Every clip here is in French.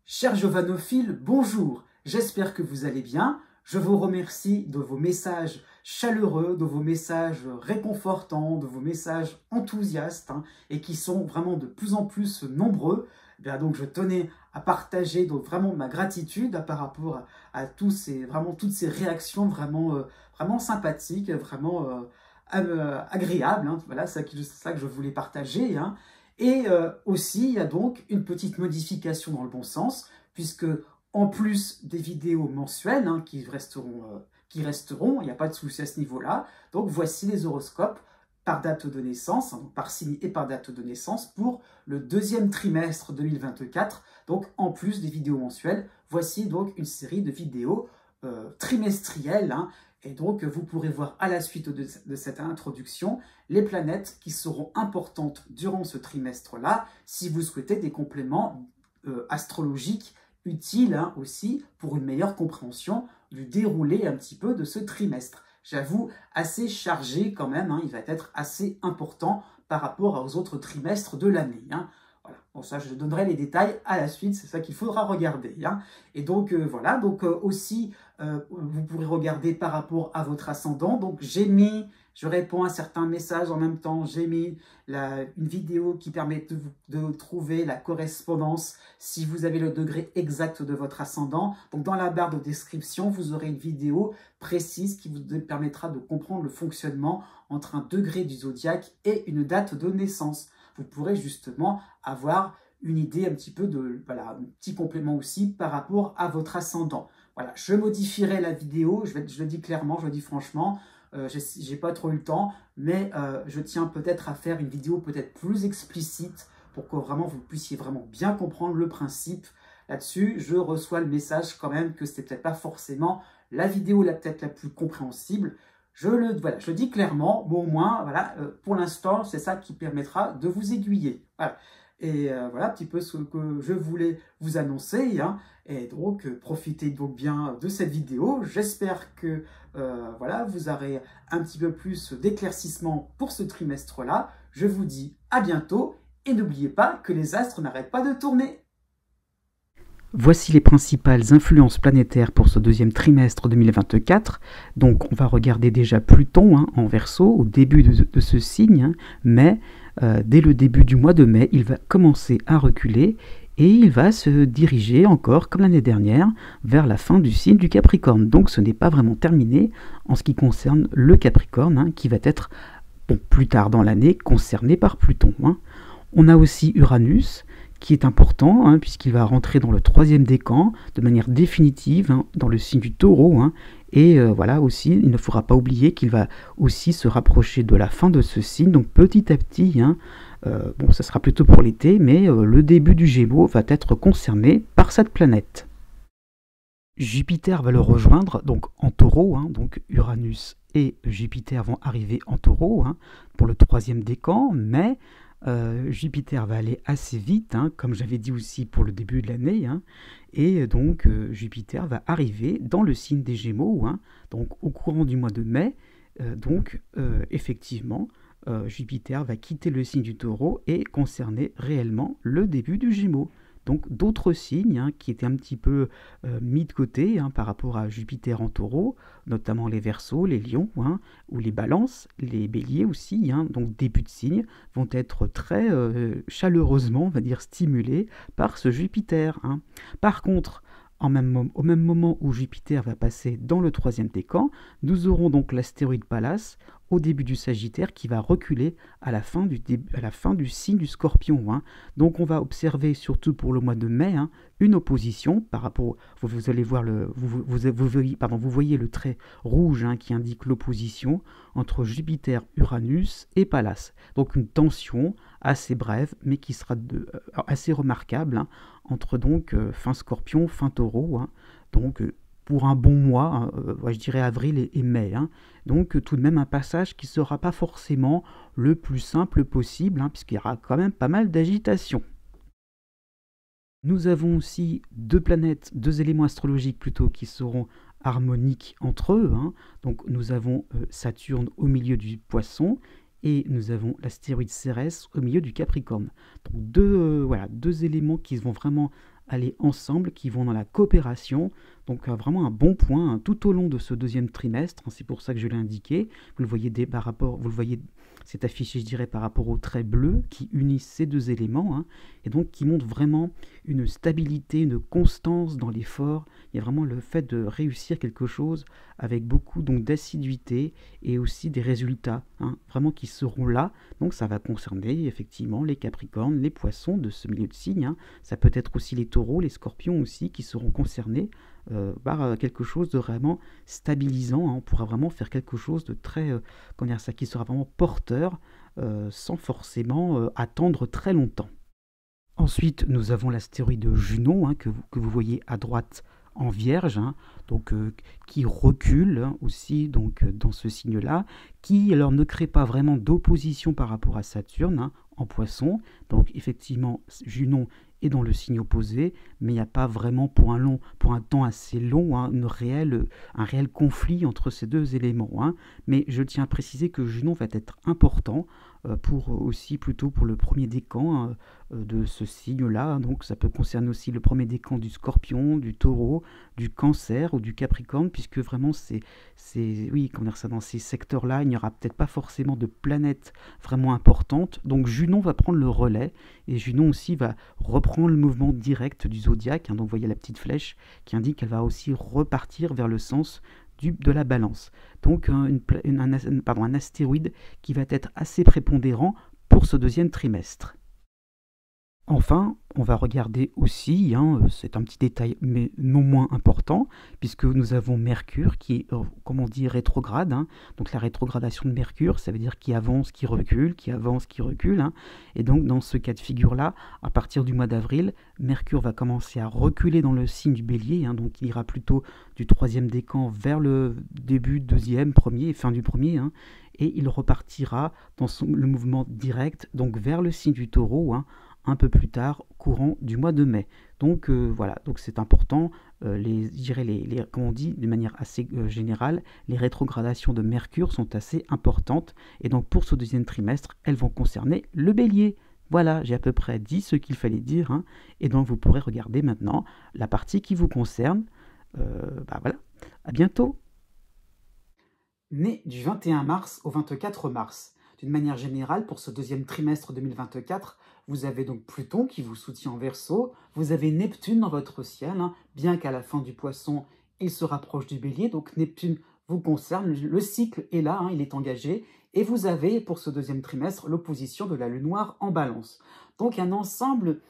Chers giovanophiles, bonjour, j'espère que vous allez bien. Je vous remercie de vos messages chaleureux, de vos messages réconfortants, de vos messages enthousiastes et qui sont vraiment de plus en plus nombreux. Donc je tenais à partager donc vraiment ma gratitude par rapport à toutes ces réactions vraiment sympathiques, vraiment agréables. Voilà, c'est ça que je voulais partager. Et aussi, il y a donc une petite modification dans le bon sens, puisque en plus des vidéos mensuelles qui resteront, il n'y a pas de souci à ce niveau-là. Donc voici les horoscopes par date de naissance, donc par signe et par date de naissance pour le deuxième trimestre 2024. Donc en plus des vidéos mensuelles, voici donc une série de vidéos trimestrielles. Et donc, vous pourrez voir à la suite de cette introduction les planètes qui seront importantes durant ce trimestre-là, si vous souhaitez des compléments astrologiques utiles aussi pour une meilleure compréhension du déroulé un petit peu de ce trimestre. J'avoue, assez chargé quand même, il va être assez important par rapport aux autres trimestres de l'année. Voilà. Bon, ça, je donnerai les détails à la suite, c'est ça qu'il faudra regarder. Et donc, voilà, donc aussi, vous pourrez regarder par rapport à votre ascendant. Donc, je réponds à certains messages en même temps, j'ai mis une vidéo qui permet de trouver la correspondance si vous avez le degré exact de votre ascendant. Donc, dans la barre de description, vous aurez une vidéo précise qui vous permettra de comprendre le fonctionnement entre un degré du zodiaque et une date de naissance. Vous pourrez justement avoir une idée un petit peu un petit complément aussi par rapport à votre ascendant. Voilà, je modifierai la vidéo, je le dis clairement, je le dis franchement, j'ai pas trop eu le temps, mais je tiens peut-être à faire une vidéo peut-être plus explicite pour que vraiment vous puissiez vraiment bien comprendre le principe là-dessus. Je reçois le message quand même que c'était peut-être pas forcément la vidéo peut-être la plus compréhensible. Je le dis clairement, mais au moins, voilà, pour l'instant, c'est ça qui permettra de vous aiguiller. Voilà. Et voilà un petit peu ce que je voulais vous annoncer. Et donc, profitez donc bien de cette vidéo. J'espère que voilà, vous aurez un petit peu plus d'éclaircissement pour ce trimestre-là. Je vous dis à bientôt et n'oubliez pas que les astres n'arrêtent pas de tourner. Voici les principales influences planétaires pour ce deuxième trimestre 2024. Donc on va regarder déjà Pluton en Verseau au début de ce signe, mais dès le début du mois de mai, il va commencer à reculer et il va se diriger encore, comme l'année dernière, vers la fin du signe du Capricorne. Donc ce n'est pas vraiment terminé en ce qui concerne le Capricorne, qui va être plus tard dans l'année concerné par Pluton. On a aussi Uranus, qui est important, puisqu'il va rentrer dans le troisième décan de manière définitive dans le signe du Taureau. Et voilà aussi, il ne faudra pas oublier qu'il va aussi se rapprocher de la fin de ce signe. Donc petit à petit, ça sera plutôt pour l'été, mais le début du Gémeaux va être concerné par cette planète. Jupiter va le rejoindre donc en Taureau, donc Uranus et Jupiter vont arriver en Taureau pour le troisième décan, mais Jupiter va aller assez vite, comme j'avais dit aussi pour le début de l'année, et donc Jupiter va arriver dans le signe des Gémeaux, donc au courant du mois de mai, effectivement, Jupiter va quitter le signe du Taureau et concerner réellement le début du Gémeaux. Donc d'autres signes qui étaient un petit peu mis de côté par rapport à Jupiter en Taureau, notamment les Verseaux, les Lions, ou les Balances, les Béliers aussi, donc début de signes, vont être très chaleureusement, on va dire, stimulés par ce Jupiter. Par contre, au même moment où Jupiter va passer dans le troisième décan, nous aurons donc l'astéroïde Pallas au début du Sagittaire qui va reculer à la fin du signe du Scorpion. Donc on va observer surtout pour le mois de mai une opposition par rapport, vous allez voir vous voyez le trait rouge qui indique l'opposition entre Jupiter, Uranus et Pallas. Donc une tension assez brève mais qui sera assez remarquable entre donc fin Scorpion, fin Taureau, donc pour un bon mois, je dirais avril et mai. Donc tout de même un passage qui ne sera pas forcément le plus simple possible, puisqu'il y aura quand même pas mal d'agitation. Nous avons aussi deux éléments astrologiques plutôt, qui seront harmoniques entre eux. Donc nous avons Saturne au milieu du Poisson et nous avons l'astéroïde Cérès au milieu du Capricorne. Donc deux éléments qui vont vraiment aller ensemble, qui vont dans la coopération. Donc vraiment un bon point hein, tout au long de ce deuxième trimestre. Hein, c'est pour ça que je l'ai indiqué. Vous le voyez vous le voyez, c'est affiché, je dirais, par rapport au trait bleu qui unissent ces deux éléments, hein, et donc qui montre vraiment une stabilité, une constance dans l'effort. Il y a vraiment le fait de réussir quelque chose avec beaucoup donc d'assiduité et aussi des résultats hein, vraiment qui seront là. Donc ça va concerner effectivement les Capricornes, les Poissons de ce milieu de signe. Hein. Ça peut être aussi les Taureaux, les Scorpions aussi qui seront concernés par quelque chose de vraiment stabilisant. Hein. On pourra vraiment faire quelque chose de très, comment dire ça, qui sera vraiment porteur sans forcément attendre très longtemps. Ensuite, nous avons l'astéroïde Junon hein, que vous voyez à droite en Vierge, hein, donc qui recule hein, aussi donc dans ce signe-là, qui alors ne crée pas vraiment d'opposition par rapport à Saturne hein, en Poisson. Donc effectivement, Junon est dans le signe opposé, mais il n'y a pas vraiment pour un temps assez long un réel conflit entre ces deux éléments. Hein. Mais je tiens à préciser que Junon va être important plutôt pour le premier décan de ce signe-là. Donc ça peut concerner aussi le premier décan du Scorpion, du Taureau, du Cancer ou du Capricorne, puisque vraiment oui, comment dire ça, dans ces secteurs-là, il n'y aura peut-être pas forcément de planètes vraiment importantes. Donc Junon va prendre le relais, et Junon aussi va reprendre le mouvement direct du zodiaque. Hein. Donc vous voyez la petite flèche qui indique qu'elle va aussi repartir vers le sens de la balance. Donc un astéroïde qui va être assez prépondérant pour ce deuxième trimestre. Enfin, on va regarder aussi, hein, c'est un petit détail mais non moins important, puisque nous avons Mercure qui est, comme on dit, rétrograde. Hein. Donc la rétrogradation de Mercure, ça veut dire qu'il avance, qu'il recule, qu'il avance, qu'il recule. Hein. Et donc dans ce cas de figure-là, à partir du mois d'avril, Mercure va commencer à reculer dans le signe du Bélier. Hein. Donc il ira plutôt du troisième décan vers le début, deuxième, premier, fin du premier. Hein. Et il repartira dans le mouvement direct, donc vers le signe du Taureau, hein, un peu plus tard, courant du mois de mai. Donc voilà, donc c'est important, comme on dit de manière assez générale, les rétrogradations de Mercure sont assez importantes, et donc pour ce deuxième trimestre, elles vont concerner le Bélier. Voilà, j'ai à peu près dit ce qu'il fallait dire, hein, et donc vous pourrez regarder maintenant la partie qui vous concerne. Voilà, à bientôt. Né du 21 mars au 24 mars. D'une manière générale, pour ce deuxième trimestre 2024, vous avez donc Pluton qui vous soutient en Verseau, vous avez Neptune dans votre ciel, hein, bien qu'à la fin du Poisson, il se rapproche du Bélier, donc Neptune vous concerne, le cycle est là, hein, il est engagé, et vous avez pour ce deuxième trimestre l'opposition de la Lune noire en Balance. Donc un ensemble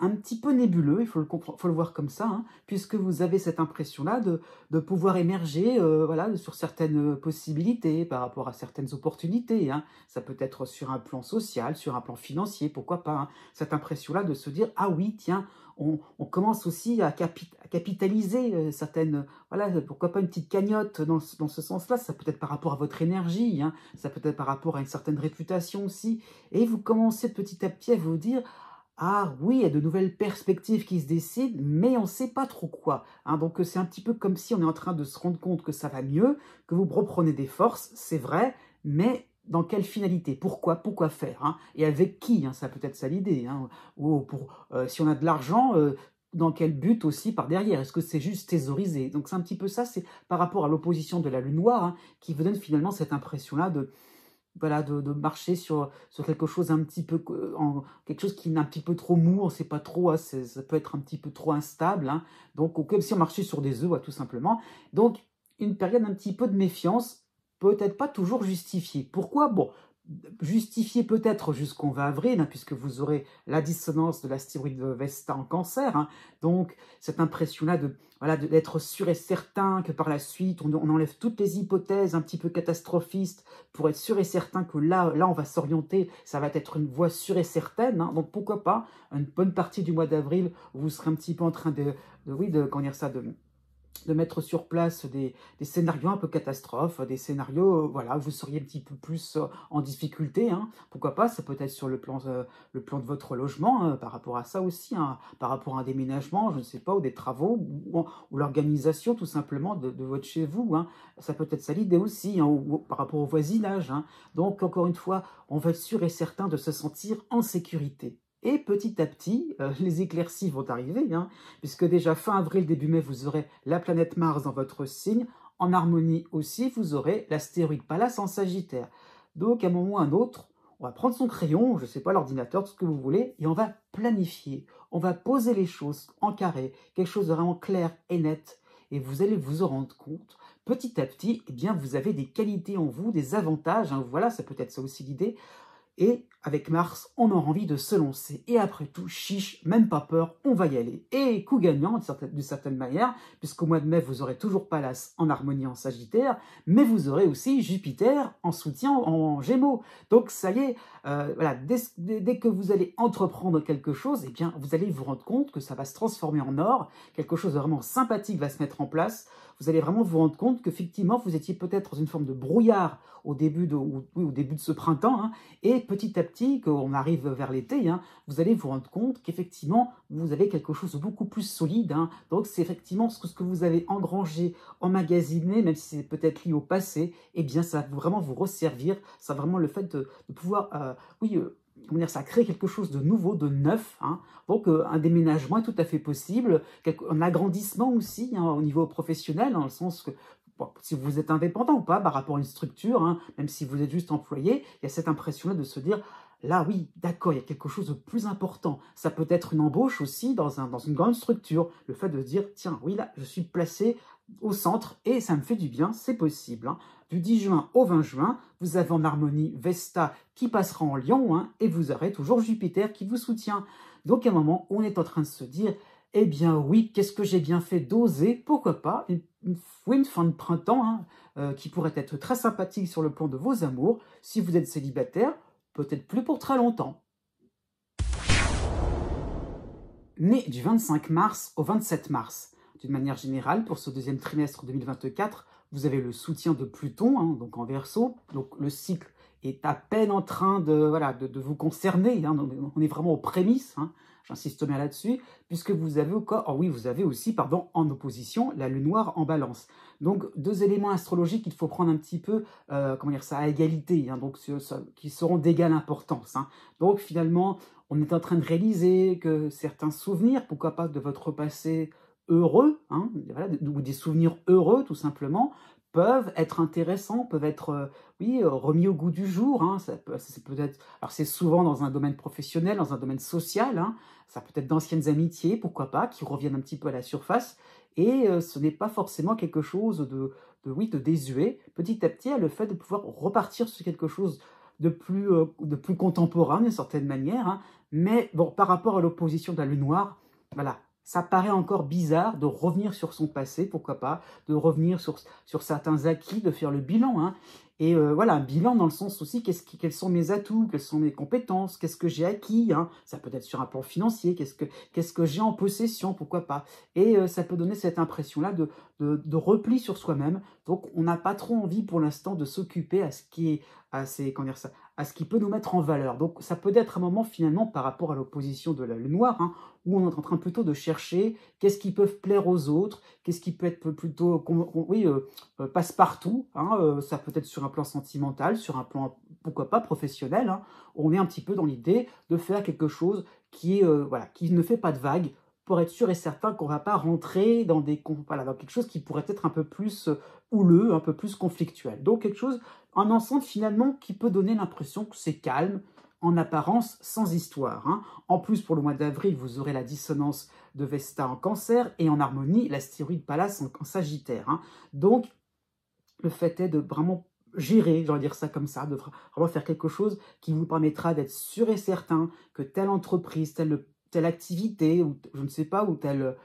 un petit peu nébuleux, il faut le voir comme ça, hein, puisque vous avez cette impression-là de pouvoir émerger voilà, sur certaines possibilités, par rapport à certaines opportunités. Hein. Ça peut être sur un plan social, sur un plan financier, pourquoi pas. Hein. Cette impression-là de se dire, ah oui, tiens, on commence aussi à capitaliser certaines... Voilà, pourquoi pas une petite cagnotte dans ce sens-là. Ça peut être par rapport à votre énergie, hein, ça peut être par rapport à une certaine réputation aussi. Et vous commencez petit à petit à vous dire... Ah oui, il y a de nouvelles perspectives qui se décident, mais on ne sait pas trop quoi. Hein, donc c'est un petit peu comme si on est en train de se rendre compte que ça va mieux, que vous reprenez des forces, c'est vrai, mais dans quelle finalité? Pourquoi faire hein? Et avec qui hein? Ça peut être ça l'idée. Hein? Ou si on a de l'argent, dans quel but aussi par derrière? Est-ce que c'est juste thésaurisé? Donc c'est un petit peu ça, c'est par rapport à l'opposition de la Lune noire, hein, qui vous donne finalement cette impression-là voilà, de marcher sur quelque chose un petit peu, quelque chose qui est un petit peu trop mou, on ne sait pas trop, hein, ça peut être un petit peu trop instable, hein, donc comme si on marchait sur des œufs, tout simplement. Donc, une période un petit peu de méfiance, peut-être pas toujours justifiée. Pourquoi? Bon, justifiée peut-être jusqu'en 20 avril, hein, puisque vous aurez la dissonance de l'astéroïde Vesta en Cancer, hein, donc cette impression-là voilà, d'être sûr et certain que par la suite, on enlève toutes les hypothèses un petit peu catastrophistes pour être sûr et certain que là on va s'orienter, ça va être une voie sûre et certaine. Hein, donc pourquoi pas, une bonne partie du mois d'avril, vous serez un petit peu en train comment dire ça, de mettre sur place des scénarios un peu catastrophes, des scénarios voilà, où vous seriez un petit peu plus en difficulté. Hein. Pourquoi pas, ça peut être sur le plan de votre logement, par rapport à ça aussi, hein, par rapport à un déménagement, je ne sais pas, ou des travaux, ou l'organisation tout simplement de votre chez vous. Hein. Ça peut être ça l'idée aussi, hein, ou par rapport au voisinage. Hein. Donc encore une fois, on va être sûr et certain de se sentir en sécurité. Et petit à petit, les éclaircies vont arriver, hein, puisque déjà fin avril, début mai, vous aurez la planète Mars dans votre signe. En harmonie aussi, vous aurez l'astéroïde Pallas en Sagittaire. Donc, à un moment ou à un autre, on va prendre son crayon, je ne sais pas, l'ordinateur, tout ce que vous voulez, et on va planifier. On va poser les choses en carré, quelque chose de vraiment clair et net. Et vous allez vous en rendre compte, petit à petit, eh bien, vous avez des qualités en vous, des avantages. Hein, voilà, ça peut être ça aussi l'idée. Et avec Mars, on aura envie de se lancer. Et après tout, chiche, même pas peur, on va y aller. Et coup gagnant, d'une certaine manière, puisqu'au mois de mai, vous aurez toujours Pallas en harmonie en Sagittaire, mais vous aurez aussi Jupiter en soutien en Gémeaux. Donc ça y est, voilà, dès que vous allez entreprendre quelque chose, eh bien, vous allez vous rendre compte que ça va se transformer en or, quelque chose de vraiment sympathique va se mettre en place. Vous allez vraiment vous rendre compte qu'effectivement, vous étiez peut-être dans une forme de brouillard au début de ce printemps, hein, et petit à petit, qu'on arrive vers l'été, hein, vous allez vous rendre compte qu'effectivement, vous avez quelque chose de beaucoup plus solide. Hein. Donc, c'est effectivement ce que vous avez engrangé, emmagasiné, même si c'est peut-être lié au passé, eh bien, ça va vraiment vous resservir. Ça va vraiment le fait de pouvoir, comment dire, ça crée quelque chose de nouveau, de neuf. Hein. Donc, un déménagement est tout à fait possible, un agrandissement aussi, hein, au niveau professionnel, dans le sens que bon, si vous êtes indépendant ou pas par rapport à une structure, hein, même si vous êtes juste employé, il y a cette impression-là de se dire, là oui, d'accord, il y a quelque chose de plus important. Ça peut être une embauche aussi dans une grande structure. Le fait de se dire, tiens, oui, là, je suis placé au centre et ça me fait du bien, c'est possible. Hein. Du 10 juin au 20 juin, vous avez en harmonie Vesta qui passera en Lion, hein, et vous aurez toujours Jupiter qui vous soutient. Donc à un moment, on est en train de se dire, eh bien oui, qu'est-ce que j'ai bien fait d'oser, pourquoi pas, une fin de printemps, hein, qui pourrait être très sympathique sur le plan de vos amours. Si vous êtes célibataire, peut-être plus pour très longtemps. Né du 25 mars au 27 mars. D'une manière générale, pour ce deuxième trimestre 2024, vous avez le soutien de Pluton, hein, donc en Verseau. Donc le cycle est à peine en train de vous concerner. Hein, on est vraiment aux prémices. Hein, j'insiste bien là-dessus, puisque vous avez vous avez aussi, en opposition, la Lune noire en Balance. Donc deux éléments astrologiques qu'il faut prendre un petit peu, à égalité, hein, donc qui seront d'égale importance. Hein. Donc finalement, on est en train de réaliser que certains souvenirs, pourquoi pas de votre passé heureux, hein, voilà, ou des souvenirs heureux tout simplement, peuvent être intéressants, peuvent être remis au goût du jour. Hein. Alors c'est souvent dans un domaine professionnel, dans un domaine social, hein. Ça peut être d'anciennes amitiés, pourquoi pas, qui reviennent un petit peu à la surface, et ce n'est pas forcément quelque chose de désuet. Petit à petit, le fait de pouvoir repartir sur quelque chose de plus contemporain d'une certaine manière, hein. Mais bon, par rapport à l'opposition de la Lune noire, voilà, ça paraît encore bizarre de revenir sur son passé, pourquoi pas, de revenir sur certains acquis, de faire le bilan. Hein. Et voilà, un bilan dans le sens aussi, quels sont mes atouts, quelles sont mes compétences, qu'est-ce que j'ai acquis, hein. Ça peut être sur un plan financier, qu'est-ce que j'ai en possession, pourquoi pas. Et ça peut donner cette impression-là de repli sur soi-même. Donc on n'a pas trop envie pour l'instant de s'occuper à ce qui peut nous mettre en valeur. Donc ça peut être un moment finalement par rapport à l'opposition de la Lune noire, hein, où on est en train plutôt de chercher qu'est-ce qui peut plaire aux autres, qu'est-ce qui peut être plutôt passe-partout. Hein, ça peut être sur un plan sentimental, sur un plan, pourquoi pas, professionnel. Hein. On est un petit peu dans l'idée de faire quelque chose qui ne fait pas de vagues, pour être sûr et certain qu'on ne va pas rentrer dans quelque chose qui pourrait être un peu plus houleux, un peu plus conflictuel. Donc quelque chose, un ensemble finalement qui peut donner l'impression que c'est calme, en apparence sans histoire. Hein. En plus, pour le mois d'avril, vous aurez la dissonance de Vesta en Cancer et en harmonie, l'astéroïde Pallas en Sagittaire. Hein. Donc, le fait est de vraiment gérer, j'aurais dire ça comme ça, de vraiment faire quelque chose qui vous permettra d'être sûr et certain que telle entreprise, telle activité, ou je ne sais pas, ou tel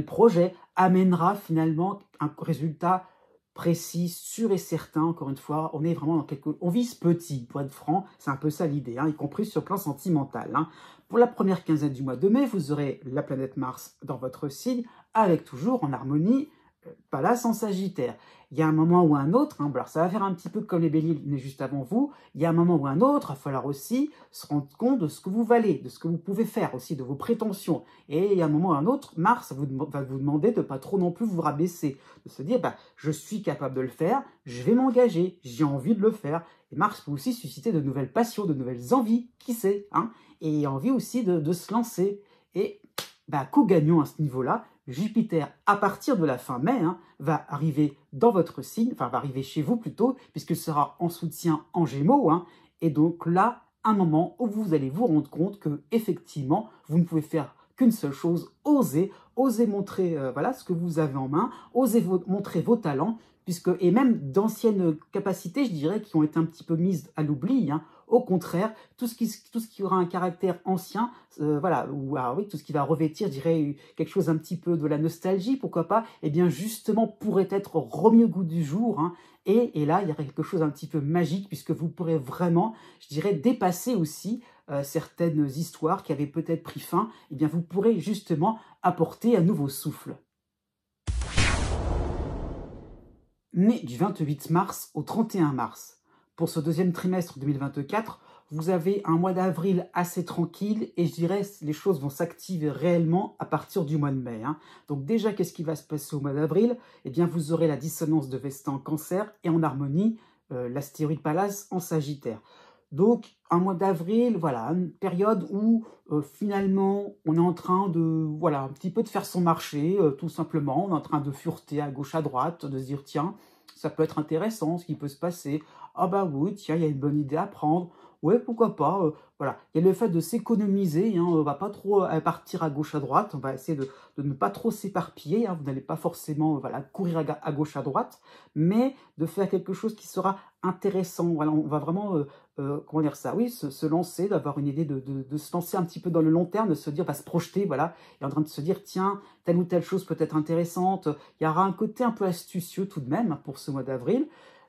projet amènera finalement un résultat précis, sûr et certain. Encore une fois, on est vraiment on vise petit, pour être franc, c'est un peu ça l'idée, hein, y compris sur le plan sentimental. Hein. Pour la première quinzaine du mois de mai, vous aurez la planète Mars dans votre signe, avec toujours en harmonie Pallas en Sagittaire. Il y a un moment ou un autre, hein, alors ça va faire un petit peu comme les béliers nés juste avant vous, il y a un moment ou un autre, il va falloir aussi se rendre compte de ce que vous valez, de ce que vous pouvez faire aussi, de vos prétentions. Et il y a un moment ou un autre, Mars va vous demander de ne pas trop non plus vous rabaisser, de se dire, je suis capable de le faire, je vais m'engager, j'ai envie de le faire, Et Mars peut aussi susciter de nouvelles passions, de nouvelles envies, qui sait, hein, et envie aussi de se lancer. Et coup gagnant à ce niveau-là, Jupiter, à partir de la fin mai, hein, va arriver dans votre signe, enfin va arriver chez vous plutôt, puisqu'il sera en soutien en Gémeaux, hein, et donc là, un moment où vous allez vous rendre compte que effectivement, vous ne pouvez faire qu'une seule chose, oser montrer voilà, ce que vous avez en main, oser montrer vos talents, et même d'anciennes capacités, je dirais, qui ont été un petit peu mises à l'oubli, hein. Au contraire, tout ce qui aura un caractère ancien, voilà, ou oui, tout ce qui va revêtir, je dirais, quelque chose un petit peu de la nostalgie, pourquoi pas, eh bien justement pourrait être remis au goût du jour, hein. Et là, il y aurait quelque chose un petit peu magique, puisque vous pourrez vraiment, je dirais, dépasser aussi certaines histoires qui avaient peut-être pris fin, eh bien vous pourrez justement apporter un nouveau souffle. Né du 28 mars au 31 mars. Pour ce deuxième trimestre 2024, vous avez un mois d'avril assez tranquille et je dirais les choses vont s'activer réellement à partir du mois de mai, hein. Donc déjà, qu'est-ce qui va se passer au mois d'avril? Eh bien, vous aurez la dissonance de Vesta en Cancer et en harmonie l'astéroïde Pallas en Sagittaire. Donc, un mois d'avril, voilà, une période où finalement on est en train de, voilà, un petit peu de faire son marché, tout simplement. On est en train de fureter à gauche, à droite, de se dire, tiens, ça peut être intéressant ce qui peut se passer. Ah bah oui, tiens, il y a une bonne idée à prendre. Ouais, pourquoi pas. Voilà, il y a le fait de s'économiser, hein, on ne va pas trop partir à gauche, à droite. On va essayer de ne pas trop s'éparpiller, hein. Vous n'allez pas forcément voilà, courir à gauche, à droite, mais de faire quelque chose qui sera intéressant. Voilà, on va vraiment, comment dire ça, oui, se lancer, d'avoir une idée de se lancer un petit peu dans le long terme, de se dire, se projeter, voilà, et en train de se dire, tiens, telle ou telle chose peut être intéressante. Il y aura un côté un peu astucieux tout de même pour ce mois d'avril,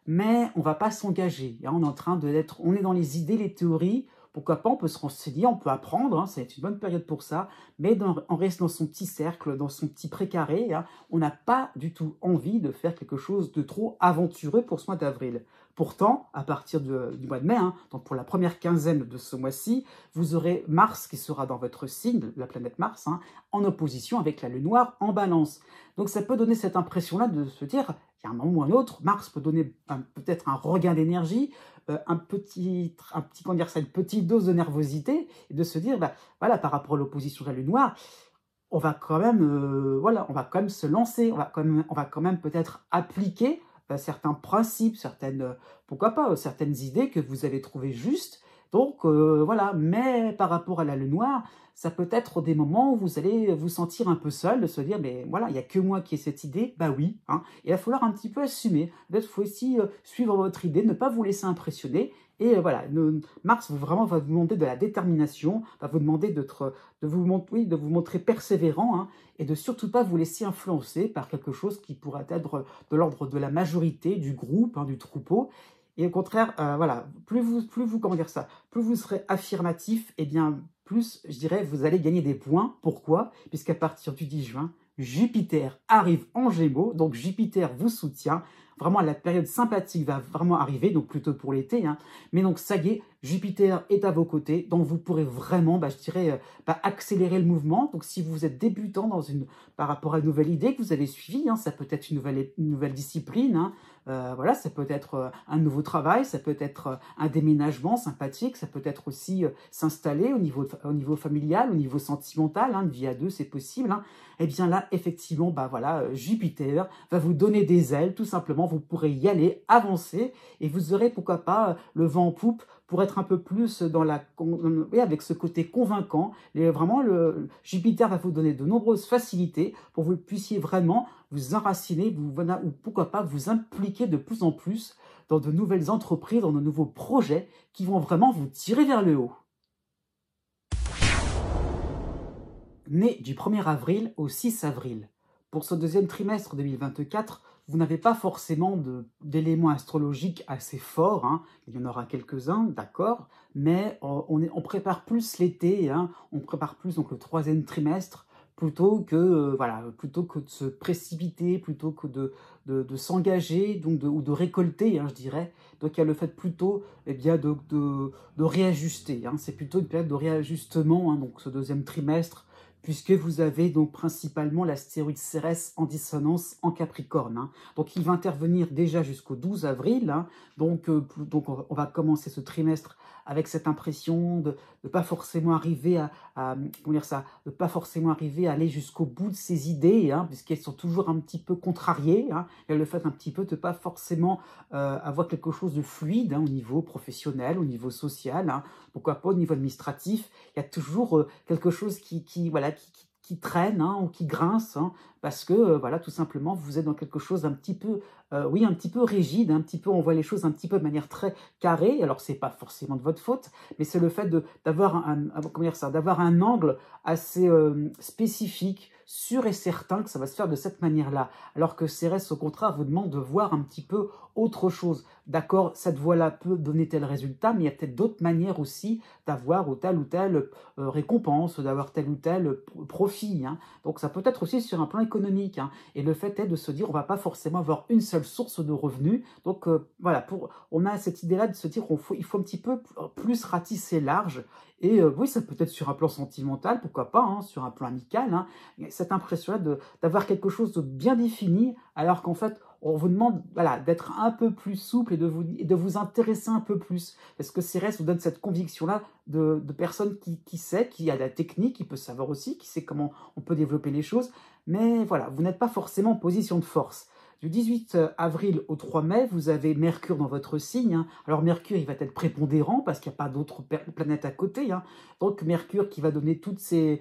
mais on ne va pas s'engager. On est en train on est dans les idées, les théories. Pourquoi pas, on peut se renseigner, on peut apprendre, hein, c'est une bonne période pour ça, mais on reste dans son petit cercle, dans son petit précaré, hein. On n'a pas du tout envie de faire quelque chose de trop aventureux pour ce mois d'avril. Pourtant, à partir du mois de mai, hein, donc pour la première quinzaine de ce mois-ci, vous aurez Mars qui sera dans votre signe, la planète Mars, hein, en opposition avec la Lune noire en Balance. Donc ça peut donner cette impression-là de se dire, il y a un moment ou un autre, Mars peut donner peut-être un regain d'énergie, une petite dose de nervosité, et de se dire, voilà, par rapport à l'opposition de la Lune noire, on va quand même, voilà, on va quand même se lancer, on va quand même peut-être appliquer certains principes, pourquoi pas, certaines idées que vous avez trouvées justes. Donc voilà, mais par rapport à la Lune noire, ça peut être des moments où vous allez vous sentir un peu seul, de se dire, mais voilà, il n'y a que moi qui ai cette idée, bah oui, hein, et il va falloir un petit peu assumer. Peut-être qu'il faut aussi suivre votre idée, ne pas vous laisser impressionner. Et voilà, Mars vraiment va vous demander de la détermination, va vous demander de vous montrer persévérant, hein, et de surtout pas vous laisser influencer par quelque chose qui pourrait être de l'ordre de la majorité, du groupe, hein, du troupeau. Et au contraire, voilà, plus vous serez affirmatif, et bien plus, je dirais, vous allez gagner des points. Pourquoi? Puisqu'à partir du 10 juin, Jupiter arrive en Gémeaux, donc Jupiter vous soutient. Vraiment, la période sympathique va vraiment arriver, donc plutôt pour l'été, hein. Mais donc, ça y est, Jupiter est à vos côtés, donc vous pourrez vraiment, je dirais, accélérer le mouvement. Donc, si vous êtes débutant par rapport à une nouvelle idée que vous avez suivie, hein, ça peut être une nouvelle discipline, hein. Voilà, ça peut être un nouveau travail, ça peut être un déménagement sympathique, ça peut être aussi s'installer au niveau familial, au niveau sentimental, hein, une vie à deux, c'est possible, hein. Et bien là, effectivement, voilà, Jupiter va vous donner des ailes, tout simplement, vous pourrez y aller, avancer, et vous aurez, pourquoi pas, le vent en poupe pour être un peu plus avec ce côté convaincant. Vraiment, Jupiter va vous donner de nombreuses facilités pour que vous puissiez vraiment vous enraciner, ou pourquoi pas vous impliquer de plus en plus dans de nouvelles entreprises, dans de nouveaux projets qui vont vraiment vous tirer vers le haut. Né du 1er avril au 6 avril. Pour ce deuxième trimestre 2024, vous n'avez pas forcément d'éléments astrologiques assez forts, hein. Il y en aura quelques-uns, d'accord, mais on prépare plus l'été, hein. On prépare plus donc le troisième trimestre, plutôt que de se précipiter, plutôt que de s'engager, ou de récolter, hein, je dirais. Donc il y a le fait plutôt de réajuster, hein. C'est plutôt une période de réajustement, hein, donc ce deuxième trimestre, puisque vous avez donc principalement l'astéroïde Cérès en dissonance en Capricorne. Hein. Donc il va intervenir déjà jusqu'au 12 avril. Hein. Donc on va commencer ce trimestre avec cette impression de ne pas forcément arriver comment dire ça, de pas forcément arriver à aller jusqu'au bout de ses idées, hein, puisqu'elles sont toujours un petit peu contrariées. Hein. Et le fait un petit peu de pas forcément avoir quelque chose de fluide hein, au niveau professionnel, au niveau social, hein, pourquoi pas au niveau administratif. Il y a toujours quelque chose qui traîne hein, ou qui grince, hein, parce que voilà, tout simplement, vous êtes dans quelque chose un petit peu, oui, un petit peu rigide, un petit peu, on voit les choses un petit peu de manière très carrée. Alors c'est pas forcément de votre faute, mais c'est le fait d'avoir d'avoir un angle assez spécifique, sûr et certain que ça va se faire de cette manière-là. Alors que Cérès, au contraire, vous demande de voir un petit peu autre chose. D'accord, cette voie-là peut donner tel résultat, mais il y a peut-être d'autres manières aussi d'avoir telle ou telle récompense, d'avoir tel ou tel profit. Hein. Donc ça peut être aussi sur un plan économique. Hein. Et le fait est de se dire, on ne va pas forcément avoir une seule source de revenus. Donc voilà, on a cette idée-là de se dire qu'il faut un petit peu plus ratisser large. Et oui, ça peut être sur un plan sentimental, pourquoi pas, hein, sur un plan amical. Hein, cette impression-là d'avoir quelque chose de bien défini, alors qu'en fait, on vous demande voilà, d'être un peu plus souple et de vous intéresser un peu plus. Parce que Cérès vous donne cette conviction-là de personne qui sait, qui a la technique, qui peut savoir aussi, qui sait comment on peut développer les choses. Mais voilà, vous n'êtes pas forcément en position de force. Du 18 avril au 3 mai, vous avez Mercure dans votre signe. Hein. Alors Mercure, il va être prépondérant parce qu'il n'y a pas d'autres planètes à côté. Hein. Donc Mercure qui va donner toutes les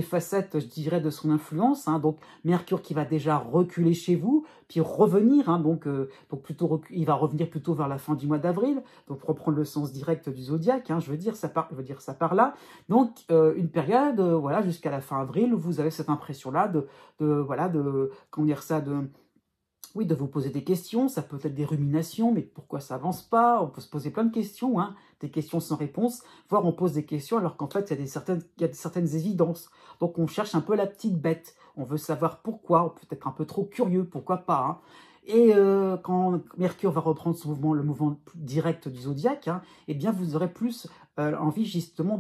facettes, je dirais, de son influence. Hein. Donc Mercure qui va déjà reculer chez vous, puis revenir. Hein. Donc il va revenir plutôt vers la fin du mois d'avril. Donc pour reprendre le sens direct du zodiaque, hein, je veux dire ça par là. Donc une période, voilà, jusqu'à la fin avril, où vous avez cette impression-là oui, de vous poser des questions, ça peut être des ruminations, mais pourquoi ça avance pas? On peut se poser plein de questions, hein, des questions sans réponse, voire on pose des questions alors qu'en fait, il y a certaines évidences. Donc on cherche un peu la petite bête, on veut savoir pourquoi, on peut être un peu trop curieux, pourquoi pas. Hein. Et quand Mercure va reprendre son mouvement, le mouvement direct du zodiaque, hein, eh bien vous aurez plus envie justement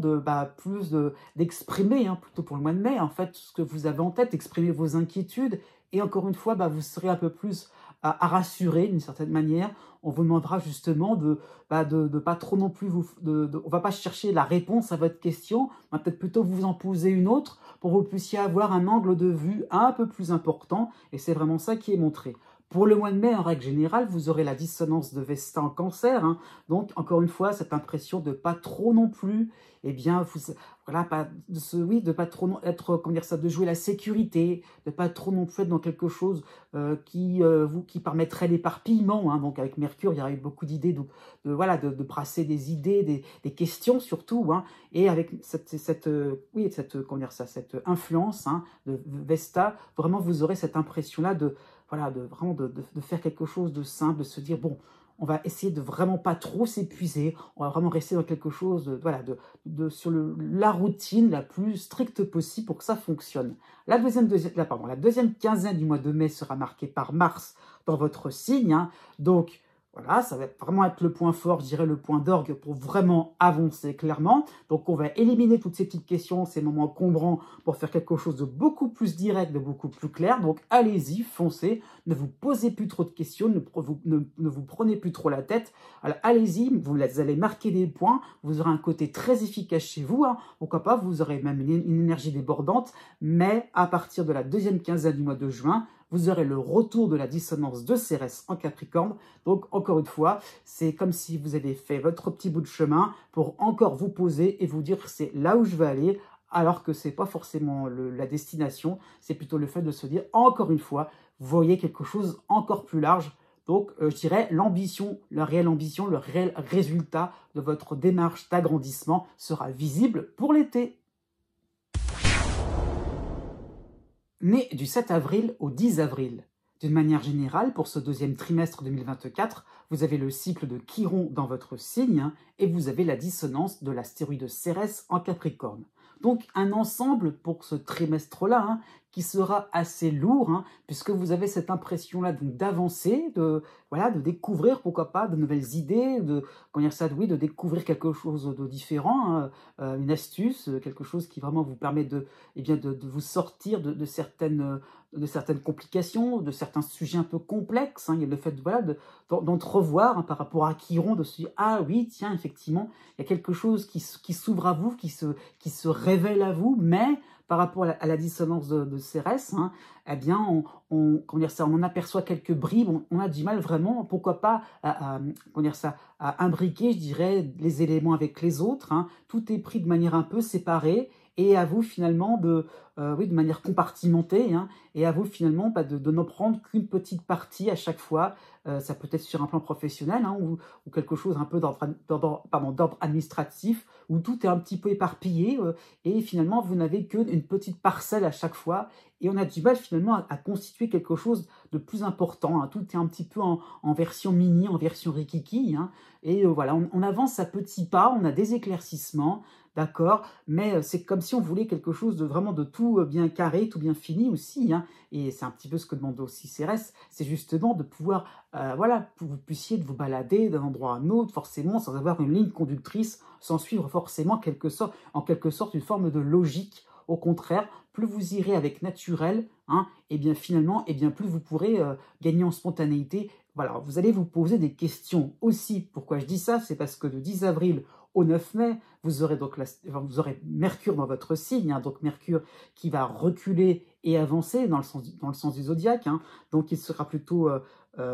d'exprimer, hein, plutôt pour le mois de mai, en fait, ce que vous avez en tête, exprimer vos inquiétudes. Et encore une fois, vous serez un peu plus à rassurer d'une certaine manière. On vous demandera justement de pas trop non plus on va pas chercher la réponse à votre question, on va peut-être plutôt vous en poser une autre pour que vous puissiez avoir un angle de vue un peu plus important. Et c'est vraiment ça qui est montré. Pour le mois de mai, en règle générale, vous aurez la dissonance de Vesta en Cancer. Hein. Donc, encore une fois, cette impression de pas trop non plus, de pas trop être, de jouer la sécurité, de pas trop non plus être dans quelque chose qui permettrait l'éparpillement. Hein. Donc, avec Mercure, il y a eu beaucoup d'idées de brasser des idées, des questions surtout. Hein. Et avec cette influence hein, de Vesta, vraiment, vous aurez cette impression-là de faire quelque chose de simple, de se dire, bon, on va essayer de vraiment pas trop s'épuiser, on va vraiment rester dans quelque chose sur la routine la plus stricte possible pour que ça fonctionne. La deuxième quinzaine du mois de mai sera marquée par Mars dans votre signe, hein, donc voilà, ça va vraiment être le point fort, je dirais le point d'orgue pour vraiment avancer clairement. Donc on va éliminer toutes ces petites questions, ces moments encombrants pour faire quelque chose de beaucoup plus direct, de beaucoup plus clair. Donc allez-y, foncez, ne vous posez plus trop de questions, ne vous prenez plus trop la tête. Alors allez-y, vous allez marquer des points, vous aurez un côté très efficace chez vous. Hein. Pourquoi pas, vous aurez même une énergie débordante. Mais à partir de la deuxième quinzaine du mois de juin, vous aurez le retour de la dissonance de Cérès en Capricorne. Donc, encore une fois, c'est comme si vous avez fait votre petit bout de chemin pour encore vous poser et vous dire que c'est là où je veux aller, alors que ce n'est pas forcément la destination. C'est plutôt le fait de se dire, encore une fois, vous voyez quelque chose encore plus large. Donc, je dirais, l'ambition, la réelle ambition, le réel résultat de votre démarche d'agrandissement sera visible pour l'été. Né du 7 avril au 10 avril. D'une manière générale, pour ce deuxième trimestre 2024, vous avez le cycle de Chiron dans votre signe hein, et vous avez la dissonance de l'astéroïde Cérès en Capricorne. Donc un ensemble pour ce trimestre-là hein, qui sera assez lourd, hein, puisque vous avez cette impression-là d'avancer, voilà, de découvrir, pourquoi pas, de nouvelles idées, comment dire ça, oui, de découvrir quelque chose de différent, hein, une astuce, quelque chose qui vraiment vous permet eh bien, de vous sortir de certaines complications, de certains sujets un peu complexes. Hein. Il y a le fait voilà, d'entrevoir hein, par rapport à Chiron, de se dire « Ah oui, tiens, effectivement, il y a quelque chose qui s'ouvre à vous, qui se révèle à vous, mais par rapport à la dissonance de Cérès, hein, eh bien, comment dire ça, on en aperçoit quelques bribes, on a du mal vraiment, pourquoi pas, comment dire ça, à imbriquer, je dirais, les éléments avec les autres. Hein. Tout est pris de manière un peu séparée, et à vous finalement oui, de manière compartimentée, hein, et à vous finalement de n'en prendre qu'une petite partie à chaque fois. Ça peut être sur un plan professionnel, hein, ou quelque chose un peu d'ordre administratif, où tout est un petit peu éparpillé, et finalement vous n'avez qu'une petite parcelle à chaque fois, et on a du mal finalement à constituer quelque chose de plus important. Hein. Tout est un petit peu en version mini, en version rikiki, hein, et voilà, on avance à petits pas, on a des éclaircissements, d'accord, mais c'est comme si on voulait quelque chose de vraiment de tout bien carré, tout bien fini aussi, hein, et c'est un petit peu ce que demande aussi Cérès, c'est justement de pouvoir, voilà, que vous puissiez vous balader d'un endroit à un autre, forcément, sans avoir une ligne conductrice, sans suivre forcément en quelque sorte une forme de logique. Au contraire, plus vous irez avec naturel, hein, et bien finalement, et bien plus vous pourrez gagner en spontanéité. Voilà, vous allez vous poser des questions aussi. Pourquoi je dis ça? C'est parce que le 10 avril au 9 mai, vous aurez donc vous aurez Mercure dans votre signe, hein, donc Mercure qui va reculer et avancer dans le sens du zodiaque, hein, donc il sera plutôt,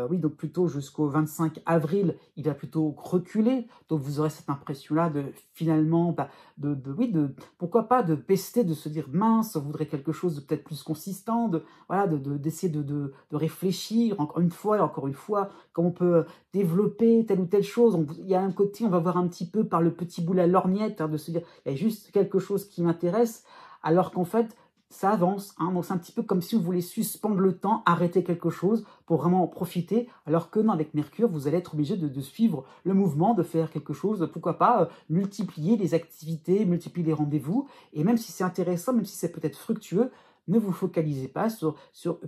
oui, donc plutôt jusqu'au 25 avril, il va plutôt reculer, donc vous aurez cette impression-là de finalement, oui, pourquoi pas de pester, de se dire mince, on voudrait quelque chose de peut-être plus consistant, voilà, d'essayer de réfléchir encore une fois, comment on peut développer telle ou telle chose. Il y a un côté, on va voir un petit peu par le petit bout à lorgnette, hein, de se dire il y a juste quelque chose qui m'intéresse, alors qu'en fait, ça avance. Hein, donc c'est un petit peu comme si vous voulez suspendre le temps, arrêter quelque chose pour vraiment en profiter, alors que non, avec Mercure, vous allez être obligé de suivre le mouvement, de faire quelque chose, pourquoi pas multiplier les activités, multiplier les rendez-vous, et même si c'est intéressant, même si c'est peut-être fructueux, ne vous focalisez pas sur,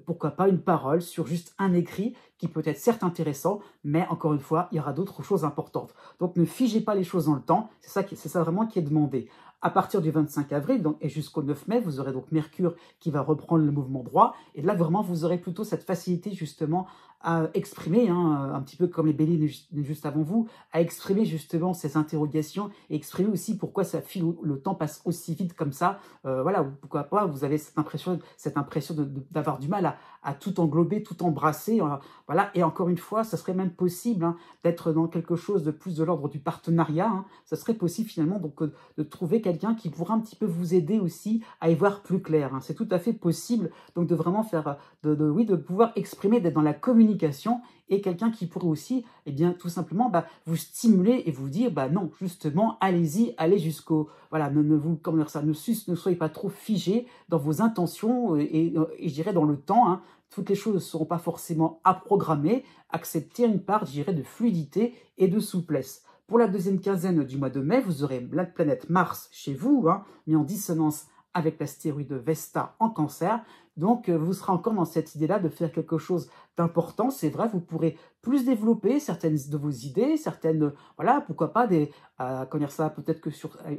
pourquoi pas, une parole, sur juste un écrit qui peut être certes intéressant, mais encore une fois, il y aura d'autres choses importantes. Donc ne figez pas les choses dans le temps, c'est ça vraiment qui est demandé. À partir du 25 avril donc, et jusqu'au 9 mai, vous aurez donc Mercure qui va reprendre le mouvement droit. Et là, vraiment, vous aurez plutôt cette facilité justement à exprimer, hein, un petit peu comme les béliers juste avant vous, à exprimer justement ces interrogations et exprimer aussi pourquoi le temps passe aussi vite comme ça. Voilà, pourquoi pas, vous avez cette impression d'avoir du mal à tout englober, tout embrasser. Voilà, et encore une fois, ça serait même possible, hein, d'être dans quelque chose de plus de l'ordre du partenariat. Hein. Ça serait possible finalement donc, de trouver quelqu'un qui pourra un petit peu vous aider aussi à y voir plus clair. Hein. C'est tout à fait possible donc de vraiment faire, oui, de pouvoir exprimer, d'être dans la communication, et quelqu'un qui pourrait aussi, eh bien, tout simplement, vous stimuler et vous dire, non, justement, allez-y, allez jusqu'au, voilà, comment dire ça, ne soyez pas trop figé dans vos intentions et je dirais dans le temps. Hein. Toutes les choses ne seront pas forcément à programmer. Accepter une part, je dirais, de fluidité et de souplesse. Pour la deuxième quinzaine du mois de mai, vous aurez la planète Mars chez vous, hein, mais en dissonance avec l'astéroïde Vesta en Cancer. Donc, vous serez encore dans cette idée-là de faire quelque chose d'important. C'est vrai, vous pourrez plus développer certaines de vos idées, certaines, voilà, pourquoi pas, comment dire ça, peut-être que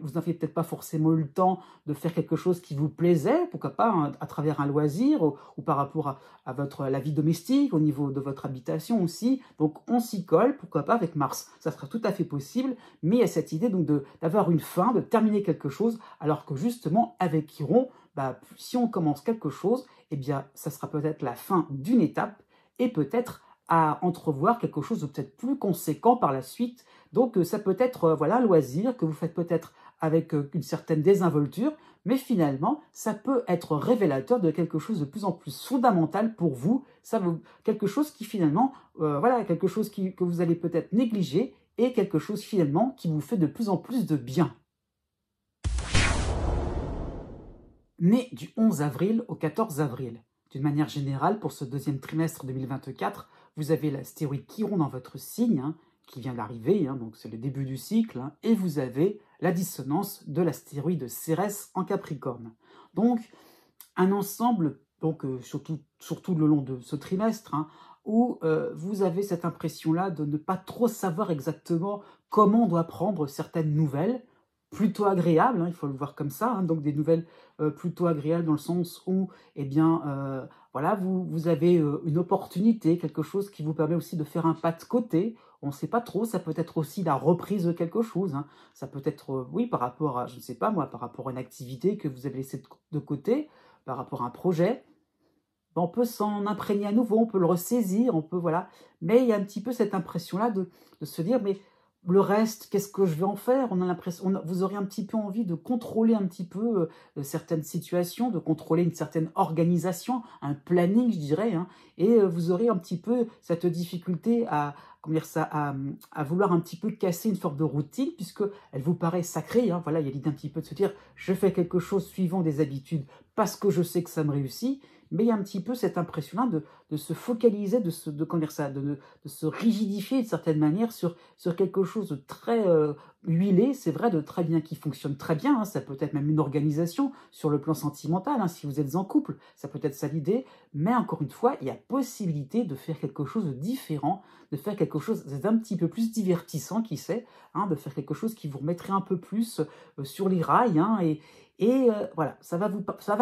vous n'aviez peut-être pas forcément eu le temps de faire quelque chose qui vous plaisait, pourquoi pas, hein, à travers un loisir ou par rapport à la vie domestique, au niveau de votre habitation aussi. Donc, on s'y colle, pourquoi pas, avec Mars. Ça sera tout à fait possible, mais il y a cette idée donc d'avoir une fin, de terminer quelque chose, alors que justement, avec Chiron, si on commence quelque chose, eh bien, ça sera peut-être la fin d'une étape et peut-être à entrevoir quelque chose de peut-être plus conséquent par la suite. Donc, ça peut être voilà, un loisir que vous faites peut-être avec une certaine désinvolture, mais finalement, ça peut être révélateur de quelque chose de plus en plus fondamental pour vous. Quelque chose qui finalement, voilà, quelque chose que vous allez peut-être négliger et quelque chose finalement qui vous fait de plus en plus de bien. Né du 11 avril au 14 avril. D'une manière générale, pour ce deuxième trimestre 2024, vous avez l'astéroïde Chiron dans votre signe, hein, qui vient d'arriver, hein, donc c'est le début du cycle, hein, et vous avez la dissonance de l'astéroïde Cérès en Capricorne. Donc, un ensemble, donc surtout le long de ce trimestre, hein, où vous avez cette impression-là de ne pas trop savoir exactement comment on doit prendre certaines nouvelles, plutôt agréables, hein, il faut le voir comme ça, hein, donc des nouvelles plutôt agréables dans le sens où, eh bien, voilà, vous avez une opportunité, quelque chose qui vous permet aussi de faire un pas de côté. On ne sait pas trop, ça peut être aussi la reprise de quelque chose, hein. Ça peut être, oui, par rapport à, je ne sais pas moi, par rapport à une activité que vous avez laissée de côté, par rapport à un projet. On peut s'en imprégner à nouveau, on peut le ressaisir, on peut, voilà. Mais il y a un petit peu cette impression-là de se dire, mais le reste, qu'est-ce que je vais en faire? On a l'impression, vous aurez un petit peu envie de contrôler un petit peu certaines situations, de contrôler une certaine organisation, un planning, je dirais, hein, et vous aurez un petit peu cette difficulté à, comment dire ça, à vouloir un petit peu casser une forme de routine, puisque elle vous paraît sacrée, hein. Voilà, il y a l'idée un petit peu de se dire, je fais quelque chose suivant des habitudes parce que je sais que ça me réussit. Mais il y a un petit peu cette impression-là de se focaliser, comment dire ça, de se rigidifier d'une certaine manière sur quelque chose de très huilé, c'est vrai, de très bien, qui fonctionne très bien, hein. Ça peut être même une organisation sur le plan sentimental, hein, si vous êtes en couple, ça peut être ça l'idée. Mais encore une fois, il y a possibilité de faire quelque chose de différent, de faire quelque chose d'un petit peu plus divertissant, qui sait, hein, de faire quelque chose qui vous remettrait un peu plus sur les rails, hein, et voilà, ça va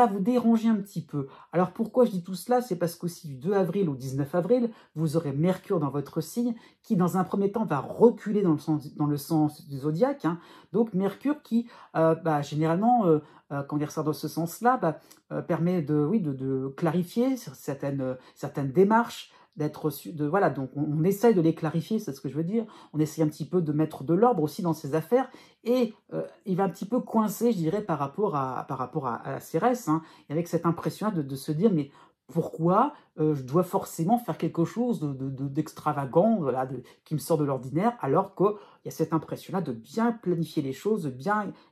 vous déranger un petit peu. Alors pourquoi je dis tout cela? C'est parce qu'aussi du 2 avril au 19 avril, vous aurez Mercure dans votre signe qui, dans un premier temps, va reculer dans le sens du zodiaque, hein. Donc Mercure qui, généralement, comment dire ça, dans ce sens-là, permet de clarifier certaines démarches, voilà, donc on essaye de les clarifier, c'est ce que je veux dire. On essaye un petit peu de mettre de l'ordre aussi dans ses affaires, et il va un petit peu coincer, je dirais, par rapport à la Cérès, hein, et avec cette impression de se dire, mais pourquoi je dois forcément faire quelque chose d'extravagant, voilà, qui me sort de l'ordinaire, alors qu'il y a cette impression-là de bien planifier les choses,